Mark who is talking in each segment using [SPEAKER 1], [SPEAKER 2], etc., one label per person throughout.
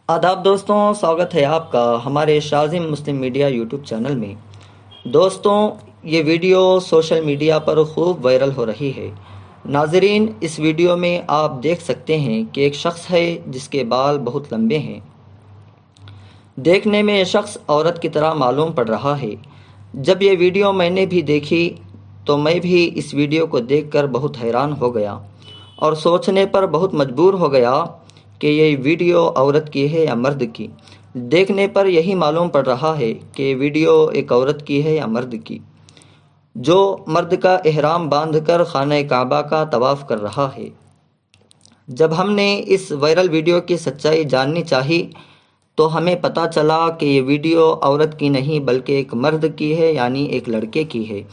[SPEAKER 1] आदाब दोस्तों, स्वागत है आपका हमारे शाज़िम मुस्लिम मीडिया यूट्यूब चैनल में। दोस्तों, ये वीडियो सोशल मीडिया पर खूब वायरल हो रही है। नाजरीन, इस वीडियो में आप देख सकते हैं कि एक शख्स है जिसके बाल बहुत लंबे हैं। देखने में ये शख्स औरत की तरह मालूम पड़ रहा है। जब ये वीडियो मैंने भी देखी तो मैं भी इस वीडियो को देखकर बहुत हैरान हो गया और सोचने पर बहुत मजबूर हो गया कि ये वीडियो औरत की है या मर्द की। देखने पर यही मालूम पड़ रहा है कि ये वीडियो एक औरत की है या मर्द की, जो मर्द का एहराम बांधकर खाना काबा का तवाफ़ कर रहा है। जब हमने इस वायरल वीडियो की सच्चाई जाननी चाही तो हमें पता चला कि ये वीडियो औरत की नहीं बल्कि एक मर्द की है, यानी एक लड़के की है।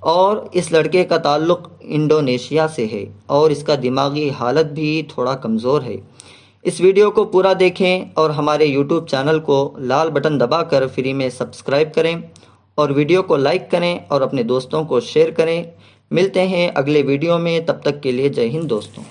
[SPEAKER 1] और इस लड़के का ताल्लुक़ इंडोनेशिया से है और इसका दिमागी हालत भी थोड़ा कमज़ोर है। इस वीडियो को पूरा देखें और हमारे यूट्यूब चैनल को लाल बटन दबाकर फ्री में सब्सक्राइब करें और वीडियो को लाइक करें और अपने दोस्तों को शेयर करें। मिलते हैं अगले वीडियो में, तब तक के लिए जय हिंद दोस्तों।